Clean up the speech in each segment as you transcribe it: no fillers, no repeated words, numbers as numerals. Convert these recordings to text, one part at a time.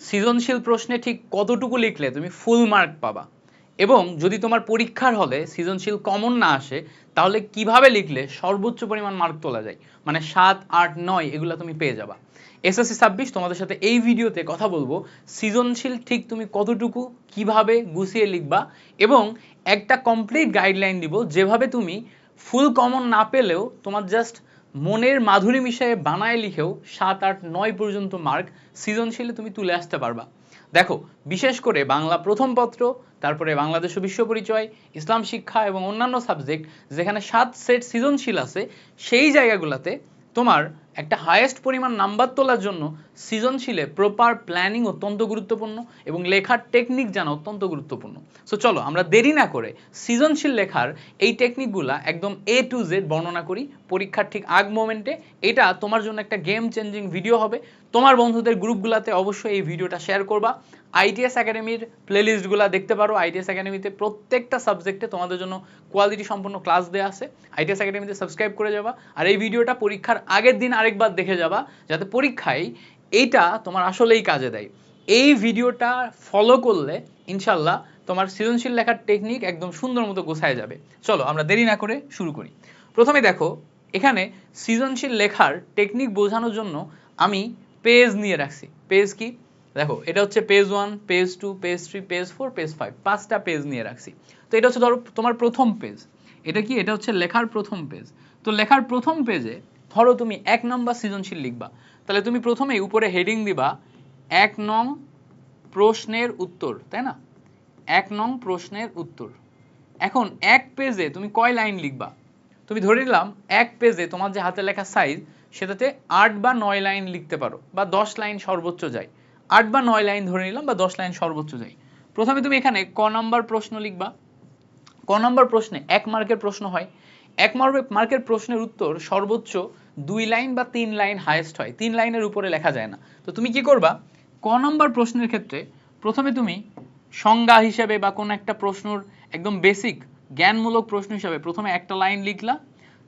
সৃজনশীল প্রশ্নে ঠিক কতটুকু লিখলে তুমি ফুল মার্ক পাবা, এবং যদি তোমার পরীক্ষার হলে সৃজনশীল কমন না আসে তাহলে কিভাবে লিখলে সর্বোচ্চ পরিমাণ মার্ক তোলা যায়, মানে 7, 8, 9 এগুলো তুমি পেয়ে যাবা। এসএসসি 26 তোমাদের সাথে এই ভিডিওতে কথা বলবো সৃজনশীল ঠিক তুমি কতটুকু কিভাবে গুছিয়ে লিখবা, এবং একটা কমপ্লিট গাইডলাইন দিব যেভাবে তুমি ফুল কমন না পেলেও তোমার জাস্ট মনের মাধুরী মিশিয়ে বানায় লিখেও 7, 8, 9 পর্যন্ত মার্ক সৃজনশীলে তুমি তুলে আসতে পারবা। দেখো, বিশেষ করে বাংলা প্রথম পত্র, তারপরে বাংলাদেশ ও বিশ্ব পরিচয়, ইসলাম শিক্ষা এবং অন্যান্য সাবজেক্ট যেখানে 7 সেট সৃজনশীল আছে, সেই জায়গাগুলোতে তোমার একটা হাইয়েস্ট পরিমাণ নাম্বার তোলার জন্য সৃজনশীলে প্রপার প্ল্যানিং অত্যন্ত গুরুত্বপূর্ণ এবং লেখার টেকনিক জানা অত্যন্ত গুরুত্বপূর্ণ। সো চলো আমরা দেরি না করে সৃজনশীল লেখার এই টেকনিকগুলা একদম A to Z বর্ণনা করি পরীক্ষার ঠিক আগ মোমেন্টে। এটা তোমার জন্য একটা গেম চেঞ্জিং ভিডিও হবে। তোমার বন্ধুদের গ্রুপগুলোতে অবশ্যই এই ভিডিওটা শেয়ার করবা। আইটিএস একাডেমির প্লেলিস্টগুলো দেখতে পারো। আইটিএস একাডেমিতে প্রত্যেকটা সাবজেক্টে তোমাদের জন্য কোয়ালিটি সম্পন্ন ক্লাস দেওয়া আছে। আইটিএস একাডেমিতে সাবস্ক্রাইব করে যাবা, আর এই ভিডিওটা পরীক্ষার আগের দিন আরেকবার দেখে যাবা, যাতে পরীক্ষায় এইটা তোমার আসলেই কাজে দেয়। এই ভিডিওটা ফলো করলে ইনশাল্লাহ তোমার সৃজনশীল লেখার টেকনিক একদম সুন্দর মতো গোছায় যাবে। চলো আমরা দেরি না করে শুরু করি। প্রথমে দেখো, এখানে সৃজনশীল লেখার টেকনিক বোঝানোর জন্য আমি পেজ নিয়ে রাখছি। পেজ কি? দেখো, এটা হচ্ছে page 1, page 2, page 3, page 4, page 5, 5টা পেজ নিয়ে রাখছি। তো এটা হচ্ছে ধরো তোমার প্রথম পেজ। এটা কি? এটা হচ্ছে লেখার প্রথম পেজ। তো লেখার প্রথম পেজে ধরো তুমি 1 নম্বর সৃজনশীল লিখবা, তাহলে তুমি প্রথমেই উপরে হেডিং দিবা 1 নং প্রশ্নের উত্তর, তাই না? 1 নং প্রশ্নের উত্তর। এখন এক পেজে তুমি কয় লাইন লিখবা? তুমি ধরে নিলাম এক পেজে তোমার যে হাতে লেখা সাইজ সেটাতে 8 বা 9 লাইন লিখতে পারো, বা 10 লাইন সর্বোচ্চ যায়। 8 বা 9 লাইন ধরে নিলাম, বা 10 লাইন সর্বোচ্চ যায়। প্রথমে তুমি এখানে ক নম্বর প্রশ্ন লিখবা। ক নম্বর প্রশ্নে 1 মার্কের প্রশ্ন হয়। 1 মার্কের প্রশ্নের উত্তর সর্বোচ্চ 2 লাইন বা 3 লাইন হাইয়েস্ট হয়, 3 লাইনের উপরে লেখা যায় না। তো তুমি কি করবা? ক নম্বর প্রশ্নের ক্ষেত্রে প্রথমে তুমি সংজ্ঞা হিসেবে বা কোন একটা প্রশ্নের একদম বেসিক জ্ঞানমূলক প্রশ্ন হিসেবে প্রথমে একটা লাইন লিখলা,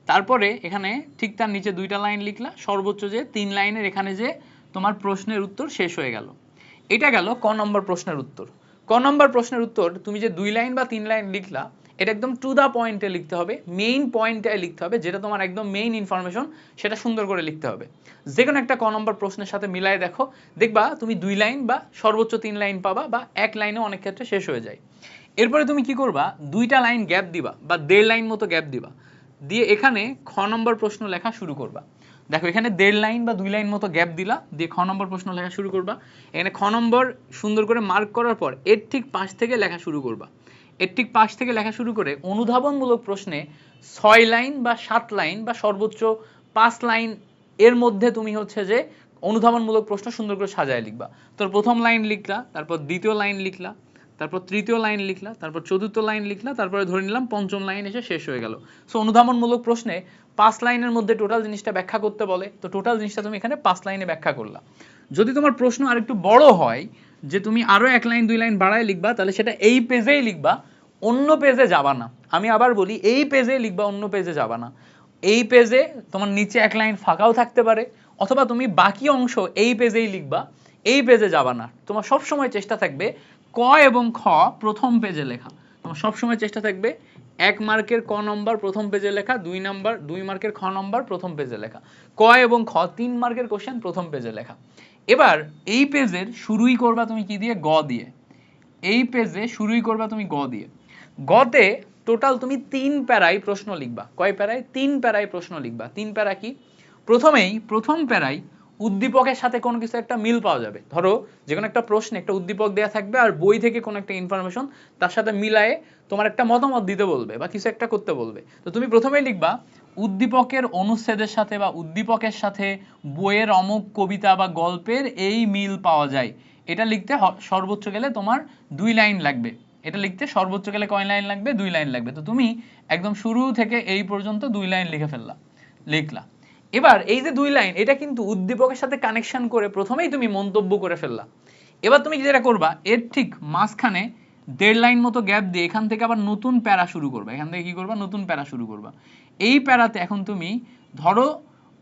তারপরে এখানে ঠিক তার নিচে 2টা লাইন লিখলা, সর্বোচ্চ যে 3 লাইনের এখানে যে তোমার প্রশ্নের উত্তর শেষ হয়ে গেল। এটা গেল ক নম্বর প্রশ্নের উত্তর। ক নম্বর প্রশ্নের উত্তর তুমি যে 2 লাইন বা 3 লাইন লিখলা, এটা একদম টু দা পয়েন্টে লিখতে হবে, মেইন পয়েন্টে লিখতে হবে, যেটা তোমার একদম মেইন ইনফরমেশন, সেটা সুন্দর করে লিখতে হবে। যে কোনো একটা ক নম্বর প্রশ্নের সাথে মিলায় দেখো, দেখবা তুমি 2 লাইন বা সর্বোচ্চ 3 লাইন পাবা, বা এক লাইনে অনেক ক্ষেত্রে শেষ হয়ে যায়। এরপরে তুমি কি করবা? 2টা লাইন গ্যাপ দিবা, বা 1.5 লাইন মতো গ্যাপ দিবা, দিয়ে এখানে খ নম্বর প্রশ্ন লেখা শুরু করবা। দেখো, এখানে 1.5 লাইন বা 2 লাইন মতো গ্যাপ দিলা, দিয়ে খ নম্বর প্রশ্ন লেখা শুরু করবা। এখানে খ নম্বর সুন্দর করে মার্ক করার পর এর ঠিক পাশ থেকে লেখা শুরু করবা। এর ঠিক পাশ থেকে লেখা শুরু করে অনুধাবনমূলক প্রশ্নে 6 লাইন বা 7 লাইন বা সর্বোচ্চ 5 লাইন এর মধ্যে তুমি হচ্ছে যে অনুধাবনমূলক প্রশ্ন সুন্দর করে সাজায় লিখবা। তোর প্রথম লাইন লিখলা, তারপর দ্বিতীয় লাইন লিখলা, তারপর তৃতীয় লাইন লিখলা, তারপর চতুর্থ লাইন লিখলা, তারপরে ধরে নিলাম পঞ্চম লাইন এসে শেষ হয়ে গেল। সো অনুধাবনমূলক প্রশ্নে 5 লাইনের মধ্যে টোটাল জিনিসটা ব্যাখ্যা করতে বলে, তো টোটাল জিনিসটা তুমি এখানে 5 লাইনে ব্যাখ্যা করলা। যদি তোমার প্রশ্ন আরেকটু বড় হয়, যে তুমি আরো 1 লাইন 2 লাইন বাড়ায় লিখবা, তাহলে সেটা এই পেজেই লিখবা, অন্য পেজে যাবা না। আমি আবার বলি, এই পেজে লিখবা, অন্য পেজে যাবা না। এই পেজে তোমার নিচে 1 লাইন ফাঁকাও থাকতে পারে, অথবা তুমি বাকি অংশ এই পেজেই লিখবা, এই পেজে যাবা না। তোমার সব সময় চেষ্টা থাকবে ক এবং খ প্রথম পেজে লেখা। তোমার সব সময় চেষ্টা থাকবে 1 মার্কের ক নম্বর প্রথম পেজে লেখা, 2 মার্কের খ নম্বর প্রথম পেজে লেখা, ক এবং খ 3 মার্কের কোশ্চেন প্রথম পেজে লেখা। এবার এই পেজের শুরুই করবা তুমি কি দিয়ে? গ দিয়ে। এই পেজে শুরুই করবা তুমি গ দিয়ে। গতে টোটাল তুমি 3 প্যারায় প্রশ্ন লিখবা। কয় প্যারায়? 3 প্যারায় প্রশ্ন লিখবা। 3 প্যারা কি? প্রথমেই প্রথম প্যারায় উদ্দীপকের সাথে কোনো কিছু একটা মিল পাওয়া যাবে। ধরো যে কোনো একটা প্রশ্নে একটা উদ্দীপক দেওয়া থাকবে, আর বই থেকে কোনো একটা ইনফরমেশন তার সাথে মিলায়ে তোমার একটা মতামত দিতে বলবে বা কিছু একটা করতে বলবে। তো তুমি প্রথমেই লিখবা উদ্দীপকের অনুচ্ছেদের সাথে বা উদ্দীপকের সাথে বইয়ের অমুক কবিতা বা গল্পের এই মিল পাওয়া যায়। এটা লিখতে সর্বোচ্চ গেলে তোমার 2 লাইন লাগবে। এটা লিখতে সর্বোচ্চ গেলে কয় লাইন লাগবে? 2 লাইন লাগবে। তো তুমি একদম শুরু থেকে এই পর্যন্ত 2 লাইন লিখে লিখলা। এবার এই যে 2 লাইন, এটা কিন্তু উদ্দীপকের সাথে কানেকশন করে প্রথমেই তুমি মন্তব্য করে ফেললা। এবার তুমি যেটা করবা, এর ঠিক মাঝখানে 1.5 লাইন মতো গ্যাপ দিয়ে এখান থেকে আবার নতুন প্যারা শুরু করবা। এখান থেকে কি করবা? নতুন প্যারা শুরু করবা। এই প্যারাতে এখন তুমি ধরো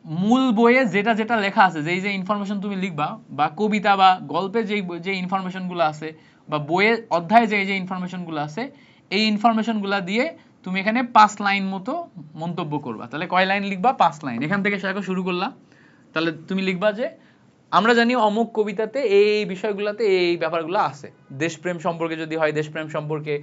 মূল বইয়ে যেটা যেটা লেখা আছে, যেই যে ইনফরমেশন তুমি লিখবা, বা কবিতা বা গল্পে যে ইনফরমেশনগুলো আছে, বা বইয়ের অধ্যায়ে যে ইনফরমেশনগুলো আছে, এই ইনফরমেশনগুলো দিয়ে তুমি এখানে 5 লাইন মতো মন্তব্য করবা। তাহলে কয় লাইন লিখবা? 5 লাইন। এখান থেকে শুরু করলা। তাহলে তুমি লিখবা যে আমরা জানি অমুক কবিতাতে এই বিষয়গুলোতে এই ব্যাপারগুলো আছে। দেশপ্রেম সম্পর্কে যদি হয় দেশপ্রেম সম্পর্কে,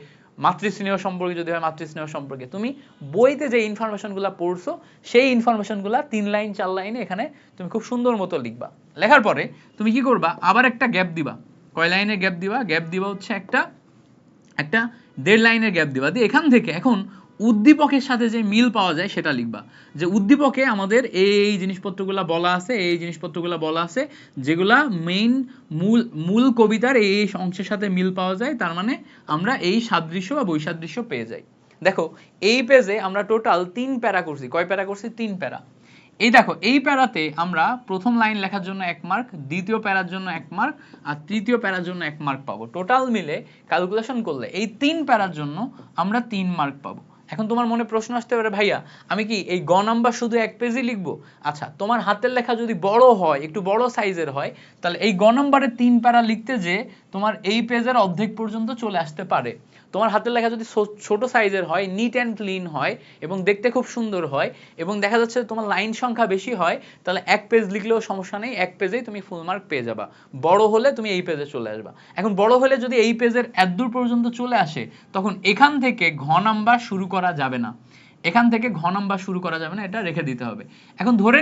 মাতৃস্নেহ সম্পর্কে যদি হয় মাতৃস্নেহ সম্পর্কে। তুমি বইতে যে ইনফরমেশনগুলো পড়ছো সেই ইনফরমেশনগুলো 3 লাইন 4 লাইনে এখানে তুমি খুব সুন্দর মতো লিখবা। লেখার পরে তুমি কি করবা? আবার একটা গ্যাপ দিবা। কয় লাইনের গ্যাপ দিবা? গ্যাপ দিবা হচ্ছে একটা 1.5 লাইনের গ্যাপ দিবা। দিয়ে এখান থেকে এখন উদ্দীপকের সাথে যে মিল পাওয়া যায় সেটা লিখবা। যে উদ্দীপকে আমাদের এই জিনিসপত্রগুলো বলা আছে, এই জিনিসপত্রগুলো বলা আছে, যেগুলা মেইন মূল কবিতার এই অংশের সাথে মিল পাওয়া যায়, তার মানে আমরা এই সাদৃশ্য বা বৈসাদৃশ্য পেয়ে যাই। দেখো এই পেজে আমরা টোটাল 3 প্যারা করছি। কয় প্যারা করছি? 3 প্যারা। এই দেখো এই প্যারাতে আমরা প্রথম লাইন লেখার জন্য 1 মার্ক, দ্বিতীয় প্যারার জন্য 1 মার্ক, আর তৃতীয় প্যারার জন্য 1 মার্ক পাবো। টোটাল মিলে ক্যালকুলেশন করলে এই 3 প্যারার জন্য আমরা 3 মার্ক পাবো। এখন তোমার মনে প্রশ্ন আসতে পারে, ভাইয়া আমি কি এই গ নাম্বার শুধু 1 পেজই লিখবো? আচ্ছা, তোমার হাতের লেখা যদি বড় হয়, একটু বড় সাইজের হয়, তাহলে এই গ নাম্বারে 3 প্যারা লিখতে যে তোমার এই পেজের অর্ধেক পর্যন্ত চলে আসতে পারে। তোমার হাতের লেখা যদি ছোট সাইজের হয়, নিট অ্যান্ড ক্লিন হয় এবং দেখতে খুব সুন্দর হয়, এবং দেখা যাচ্ছে তোমার লাইন সংখ্যা বেশি হয়, তাহলে 1 পেজ লিখলেও সমস্যা নেই, 1 পেজেই তুমি ফুল মার্ক পেয়ে যাবা। বড় হলে তুমি এই পেজে চলে আসবা। এখন বড় হলে যদি এই পেজের এতদূর পর্যন্ত চলে আসে, তখন এখান থেকে ঘ নাম্বার শুরু করা যাবে না। এখান থেকে ঘ নাম্বার শুরু করা যাবে না, এটা রেখে দিতে হবে। এখন ধরে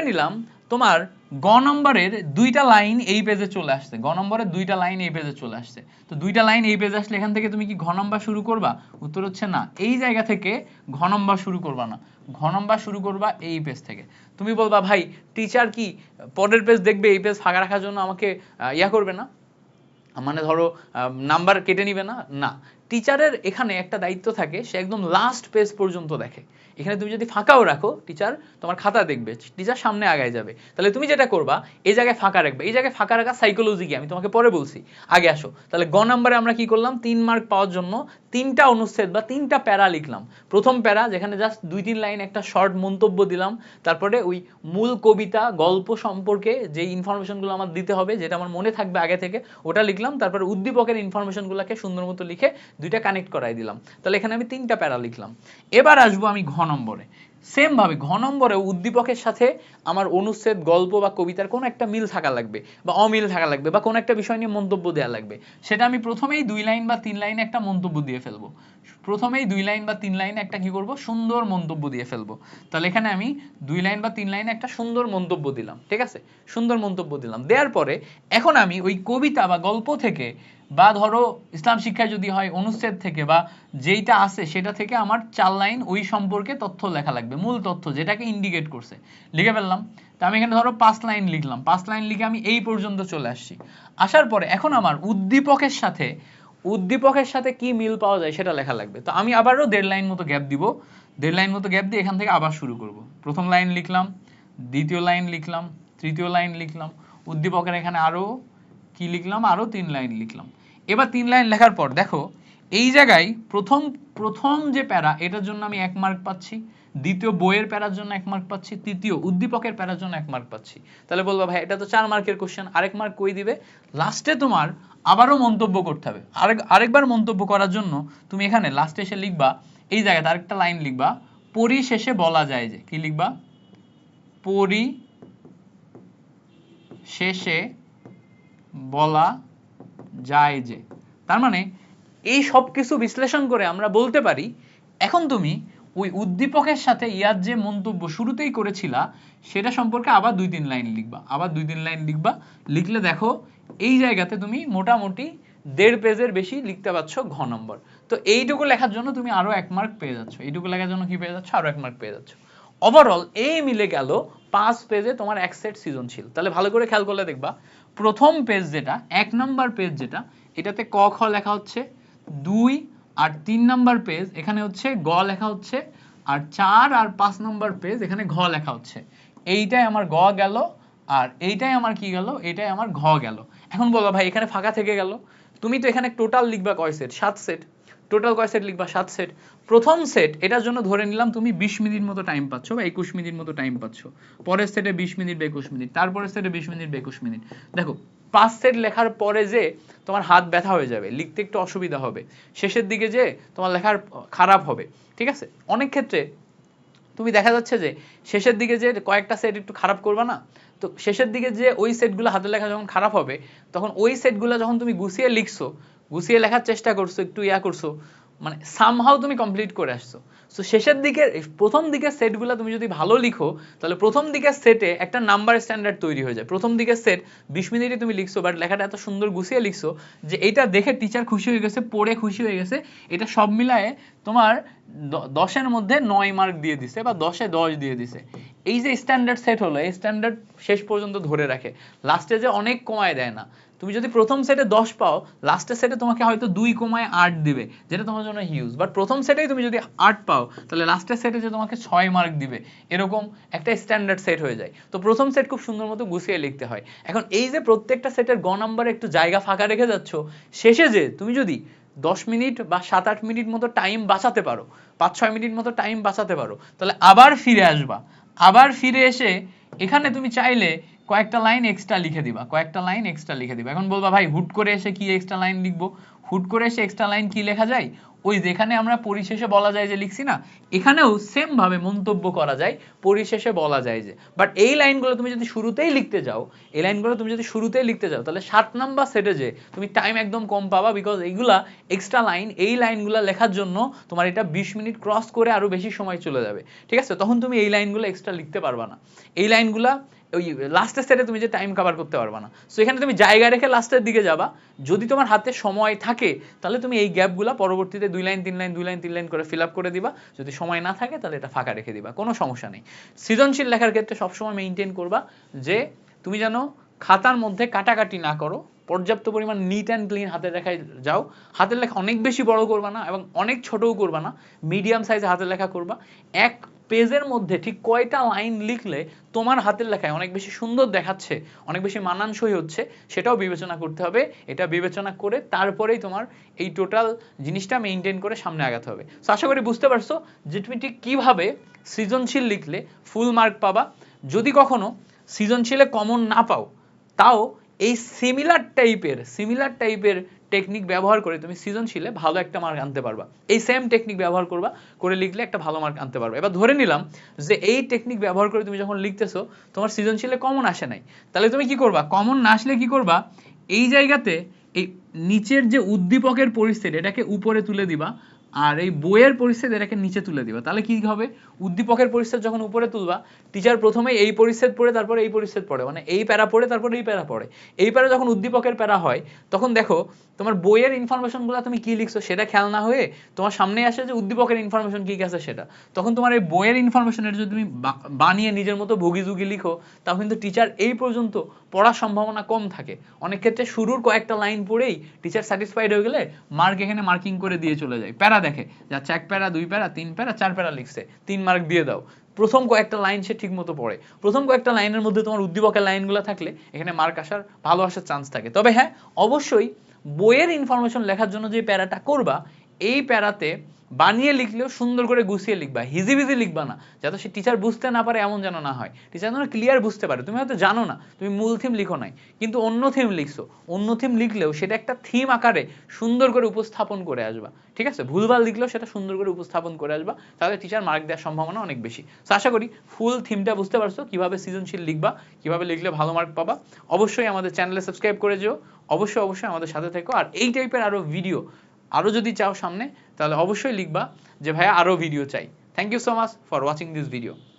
নিলাম তোমার গ নম্বরের 2টা লাইন এই পেজে চলে আসছে। গ নম্বরের 2টা লাইন এই পেজে চলে আসছে। তো 2টা লাইন এই পেজে আসলে এখান থেকে তুমি কি ঘ নম্বর শুরু করবা? উত্তর হচ্ছে না। এই জায়গা থেকে ঘ নম্বর শুরু করবা না, ঘ নম্বর শুরু করবা এই পেজ থেকে। তুমি বলবা ভাই টিচার কি পরের পেজ দেখবে, এই পেজ ফাঁকা রাখার জন্য আমাকে ইয়া করবে না, মানে ধরো নাম্বার কেটে নিবে না? না, টিচারের এখানে একটা দায়িত্ব থাকে, সে একদম লাস্ট পেজ পর্যন্ত দেখে। এখানে তুমি যদি ফাঁকাও রাখো, টিচার তোমার খাতা দেখবে, টিচার সামনে আগায় যাবে। তাহলে তুমি যেটা করবা, এই জায়গায় ফাঁকা রাখবে। এই জায়গায় ফাঁকা রাখা সাইকোলজি কি আমি তোমাকে পরে বলছি, আগে আসো। তাহলে গ নাম্বারে আমরা কি করলাম? 3 মার্ক পাওয়ার জন্য 3টা অনুচ্ছেদ বা 3টা প্যারা লিখলাম। প্রথম প্যারা যেখানে জাস্ট 2-3 লাইন একটা শর্ট মন্তব্য দিলাম, তারপরে ওই মূল কবিতা গল্প সম্পর্কে যে ইনফরমেশনগুলো আমার দিতে হবে, যেটা আমার মনে থাকবে আগে থেকে, ওটা লিখলাম। তারপরে উদ্দীপকের ইনফরমেশনগুলোকে সুন্দর মতো লিখে 2টা কানেক্ট করাই দিলাম। তাহলে এখানে আমি 3টা প্যারা লিখলাম। এবার আসবো আমি ঘ নম্বরে। সেম ভাবে ঘ নম্বরে উদ্দীপকের সাথে আমার অনুচ্ছেদ, গল্প বা কবিতার কোনো একটা মিল থাকা লাগবে, বা অমিল থাকা লাগবে, বা কোনো একটা বিষয় নিয়ে মন্তব্য দেওয়া লাগবে। সেটা আমি প্রথমেই 2 লাইন বা 3 লাইনে একটা মন্তব্য দিয়ে ফেলবো। প্রথমেই 2 লাইন বা 3 লাইনে একটা কি করব? সুন্দর মন্তব্য দিয়ে ফেলবো। তাহলে এখানে আমি 2 লাইন বা 3 লাইনে একটা সুন্দর মন্তব্য দিলাম। ঠিক আছে, সুন্দর মন্তব্য দিলাম। দেওয়ার পরে এখন আমি ওই কবিতা বা গল্প থেকে, বা ধরো ইসলাম শিক্ষায় যদি হয় অনুচ্ছেদ থেকে, বা যেইটা আছে সেটা থেকে আমার 4 লাইন ওই সম্পর্কে তথ্য লেখা লাগবে, মূল তথ্য যেটাকে ইন্ডিকেট করছে, লিখে ফেললাম। তো আমি এখানে ধরো 5 লাইন লিখলাম। 5 লাইন লিখে আমি এই পর্যন্ত চলে আসছি। আসার পরে এখন আমার উদ্দীপকের সাথে কি মিল পাওয়া যায় সেটা লেখা লাগবে। তো আমি আবারও 1.5 লাইন মতো গ্যাপ দিব। 1.5 লাইন মতো গ্যাপ দিয়ে এখান থেকে আবার শুরু করব। প্রথম লাইন লিখলাম, দ্বিতীয় লাইন লিখলাম, তৃতীয় লাইন লিখলাম, উদ্দীপকের এখানে আরো কি লিখলাম? আরো 3 লাইন লিখলাম। এবার 3 লাইন লেখার পর দেখো এই জায়গায় প্রথম যে প্যারা, এটার জন্য আমি 1 মার্ক পাচ্ছি, দ্বিতীয় বইয়ের প্যারার জন্য 1 মার্ক পাচ্ছি, তৃতীয় উদ্দীপকের প্যারার জন্য 1 মার্ক পাচ্ছি। তাহলে বলবা ভাই এটা তো 4 মার্কের কোশ্চেন, আরেক মার্ক কই দিবে? লাস্টে তোমার আবারও মন্তব্য করতে হবে। আরেকবার মন্তব্য করার জন্য তুমি এখানে লাস্টে এসে লিখবা, এই জায়গাতে আরেকটা লাইন লিখবা, পরিশেষে বলা যায় যে, কি লিখবা? পরিশেষে বলা যায় যে। তার মানে এই সব কিছু বিশ্লেষণ করে আমরা বলতে পারি, এখন তুমি ওই উদ্দীপকের সাথে ইয়ার যে মন্তব্য শুরুতেই করেছিলা সেটা সম্পর্কে আবার 2-3 লাইন লিখবা, আবার 2-3 লাইন লিখবা। লিখলে দেখো এই জায়গাতে তুমি মোটামুটি 1.5 পেজের বেশি লিখতে পারছো ঘ নম্বর। তো এইটুকু লেখার জন্য তুমি আরো 1 মার্ক পেয়ে যাচ্ছ। এইটুকু লেখার জন্য কি পেয়ে যাচ্ছ? আরো 1 মার্ক পেয়ে যাচ্ছ। ওভারঅল এই মিলে গেল 5 পেজে তোমার এক সেট সৃজনশীল। তাহলে ভালো করে খেয়াল করলে দেখবা, প্রথম পেজ যেটা 1 নাম্বার পেজ যেটা, এটাতে ক খ লেখা হচ্ছে, 2 আর 3 নাম্বার পেজ এখানে হচ্ছে গ লেখা হচ্ছে, আর 4 আর 5 নাম্বার পেজ এখানে ঘ লেখা হচ্ছে। এইটাই আমার গ গেল, আর এইটাই আমার কি গেল? এটাই আমার ঘ গেল। এখন বলো ভাই এখানে ফাঁকা থেকে গেল, তুমি তো এখানে টোটাল লিখবা কয় সেট? 7 সেট। টোটাল কয় সেট লিখবা? 7 সেট। প্রথম সেট এটার জন্য ধরে নিলাম তুমি 20 মিনিট মতো টাইম পাচ্ছ বা 21 মিনিট মতো টাইম পাচ্ছ, পরের সেটে 20 মিনিট বা 21 মিনিট, তারপরের সেটে 20 মিনিট বা 21 মিনিট। দেখো 5 সেট লেখার পরে যে তোমার হাত ব্যথা হয়ে যাবে, লিখতে একটু অসুবিধা হবে, শেষের দিকে যে তোমার লেখার খারাপ হবে, ঠিক আছে? অনেক ক্ষেত্রে তুমি দেখা যাচ্ছে যে শেষের দিকে যে কয়েকটা সেট একটু খারাপ করবা না, তো শেষের দিকে যে ওই সেটগুলো হাতের লেখা যখন খারাপ হবে, তখন ওই সেটগুলো যখন তুমি গুছিয়ে লিখছো, গুছিয়ে লেখার চেষ্টা করছো, একটু করছো, মানে সামহাও তুমি কমপ্লিট করে আসছো। সো শেষের দিকে প্রথম দিকের সেটগুলো তুমি যদি ভালো লিখো, তাহলে প্রথম দিকের সেটে একটা নাম্বার স্ট্যান্ডার্ড তৈরি হয়ে যায়। প্রথম দিকের সেট 20 মিনিটে তুমি লিখছো, বাট লেখাটা এত সুন্দর গুছিয়ে লিখছো যে এটা দেখে টিচার খুশি হয়ে গেছে, পড়ে খুশি হয়ে গেছে, এটা সব মিলায়ে তোমার 10-এর মধ্যে 9 মার্ক দিয়ে দিছে বা 10-এ 10 দিয়ে দিছে। এই যে স্ট্যান্ডার্ড সেট হলো, এই স্ট্যান্ডার্ড শেষ পর্যন্ত ধরে রাখে, লাস্টে যে অনেক কমায় দেয় না। তুমি যদি প্রথম সেটে 10 পাও, লাস্টের সেটে তোমাকে হয়তো 2 কমায় 8 দিবে, যেটা তোমার জন্য হিউজ। বাট প্রথম সেটেই তুমি যদি 8 পাও, তাহলে লাস্টের সেটে যে তোমাকে 6 মার্ক দিবে, এরকম একটা স্ট্যান্ডার্ড সেট হয়ে যায়। তো প্রথম সেট খুব সুন্দর মতো গুছিয়ে লিখতে হয়। এখন এই যে প্রত্যেকটা সেটের গ নাম্বারে একটু জায়গা ফাঁকা রেখে যাচ্ছ, শেষে যে তুমি যদি 10 মিনিট বা 7-8 মিনিট মতো টাইম বাঁচাতে পারো, 5-6 মিনিট মতো টাইম বাঁচাতে পারো, তাহলে আবার ফিরে আসবা। আবার ফিরে এসে এখানে তুমি চাইলে কয়েকটা লাইন এক্সট্রা লিখে দিবা, কয়েকটা লাইন এক্সট্রা লিখে দিবা। এখন বলবা ভাই হুট করে এসে কি এক্সট্রা লাইন লিখবো? হুট করে এসে এক্সট্রা লাইন কি লেখা যায়? ওই যেখানে আমরা পরিশেষে বলা যায় যে লিখছি না, এখানেও সেম ভাবে মন্তব্য করা যায়, পরিশেষে বলা যায় যে। বাট এই লাইনগুলো তুমি যদি শুরুতেই লিখতে যাও, এই লাইনগুলো তুমি যদি শুরুতেই লিখতে যাও, তাহলে 7 নাম্বার সেটে যে তুমি টাইম একদম কম পাবা, বিকজ এইগুলা এক্সট্রা লাইন, এই লাইনগুলো লেখার জন্য তোমার এটা 20 মিনিট ক্রস করে আরো বেশি সময় চলে যাবে, ঠিক আছে? তখন তুমি এই লাইনগুলো এক্সট্রা লিখতে পারবা না, এই লাইনগুলা ওই লাস্টের সেটে তুমি যে টাইম কভার করতে পারবা না। সো এখানে তুমি জায়গা রেখে লাস্টের দিকে যাবা। যদি তোমার হাতে সময় থাকে, তাহলে তুমি এই গ্যাপগুলো পরবর্তীতে 2 লাইন 3 লাইন 2 লাইন 3 লাইন করে ফিল আপ করে দিবা। যদি সময় না থাকে, তাহলে এটা ফাঁকা রেখে দিবা, কোনো সমস্যা নেই। সৃজনশীল লেখার ক্ষেত্রে সবসময় মেনটেন করবা যে তুমি যেন খাতার মধ্যে কাটাকাটি না করো, পর্যাপ্ত পরিমাণ নিট অ্যান্ড ক্লিন হাতের লেখায় যাও। হাতের লেখা অনেক বেশি বড় করবা না এবং অনেক ছোটও করবা না, মিডিয়াম সাইজে হাতের লেখা করবা। এক পেজের মধ্যে ঠিক কয়টা লাইন লিখলে তোমার হাতের লেখায় অনেক বেশি সুন্দর দেখাচ্ছে, অনেক বেশি মানানসই হচ্ছে, সেটাও বিবেচনা করতে হবে। এটা বিবেচনা করে তারপরেই তোমার এই টোটাল জিনিসটা মেইনটেইন করে সামনে আগাতে হবে। সো আশা করি বুঝতে পারছো যে তুমি ঠিক কিভাবে সৃজনশীল লিখলে ফুল মার্ক পাবা। যদি কখনো সৃজনশীলে কমন না পাও, তাও এই সিমিলার টাইপের টেকনিক ব্যবহার করে তুমি সৃজনশীলে ভালো একটা মার্ক আনতে পারবা। এই সেম টেকনিক ব্যবহার করবা, করে লিখলে একটা ভালো মার্ক আনতে পারবা। এবার ধরে নিলাম যে এই টেকনিক ব্যবহার করে তুমি যখন লিখতেছো, তোমার সৃজনশীলে কমন আসে নাই, তাহলে তুমি কি করবা? কমন না আসলে কি করবা? এই জায়গাতে এই নিচের যে উদ্দীপকের পরিস্থিতি, এটাকে উপরে তুলে দিবা, আর এই বইয়ের পরিচ্ছেদ এটাকে নিচে তুলে দিবা। তাহলে কি হবে? উদ্দীপকের পরিচ্ছেদ যখন উপরে তুলবা, টিচার প্রথমে এই পরিচ্ছেদ পড়ে তারপরে এই পরিচ্ছেদ পড়ে, মানে এই প্যারা পড়ে তারপরে এই প্যারা পড়ে। এই প্যারা যখন উদ্দীপকের প্যারা হয়, তখন দেখো তোমার বইয়ের ইনফরমেশনগুলো তুমি কি লিখছো সেটা খেয়াল না হয়ে তোমার সামনে আসে যে উদ্দীপকের ইনফরমেশন কি আছে সেটা। তখন তোমার এই বইয়ের ইনফরমেশনের যদি তুমি বানিয়ে নিজের মতো ভুগি লিখো, তাও কিন্তু টিচার এই পর্যন্ত পড়ার সম্ভাবনা কম থাকে। অনেক ক্ষেত্রে শুরুর কয়েকটা লাইন পড়েই টিচার স্যাটিসফাইড হয়ে গেলে মার্ক এখানে মার্কিং করে দিয়ে চলে যায়। প্যারা দেখে যাচ্ছে 1 প্যারা 2 প্যারা 3 প্যারা 4 প্যারা লিখছে, 3 মার্ক দিয়ে দাও। প্রথম কয়েকটা লাইন সে ঠিক মতো পড়ে, প্রথম কয়েকটা লাইনের মধ্যে তোমার উদ্দীপকের লাইনগুলো থাকলে এখানে মার্ক আসার ভালো আসার চান্স থাকে। তবে হ্যাঁ, অবশ্যই বইয়ের ইনফরমেশন লেখার জন্য যে প্যারাটা করবা, এই প্যারাতে বানিয়ে লিখলেও সুন্দর করে গুছিয়ে লিখবা, হিজিবিজি লিখবা না, যাতে সে টিচার বুঝতে না পারে এমন যেন না হয়। টিচার যেন ক্লিয়ার বুঝতে পারে। তুমি হয়তো জানো না, তুমি মূল থিম লিখো নাই, কিন্তু অন্য থিম লিখছো, অন্য থিম লিখলেও সেটা একটা থিম আকারে সুন্দর করে উপস্থাপন করে আসবা, ঠিক আছে? ভুলভাল লিখলেও সেটা সুন্দর করে উপস্থাপন করে আসবা, তাহলে টিচার মার্ক দেওয়ার সম্ভাবনা অনেক বেশি। তো আশা করি ফুল থিমটা বুঝতে পারছো, কিভাবে সৃজনশীল লিখবা, কিভাবে লিখলে ভালো মার্ক পাবা। অবশ্যই আমাদের চ্যানেলে সাবস্ক্রাইব করে যেও, অবশ্যই আমাদের সাথে থেকো। আর এই টাইপের আরো ভিডিও আরো যদি চাও সামনে, তাহলে অবশ্যই লিখবা যে ভাইয়া আরো ভিডিও চাই। Thank you so much for watching this video.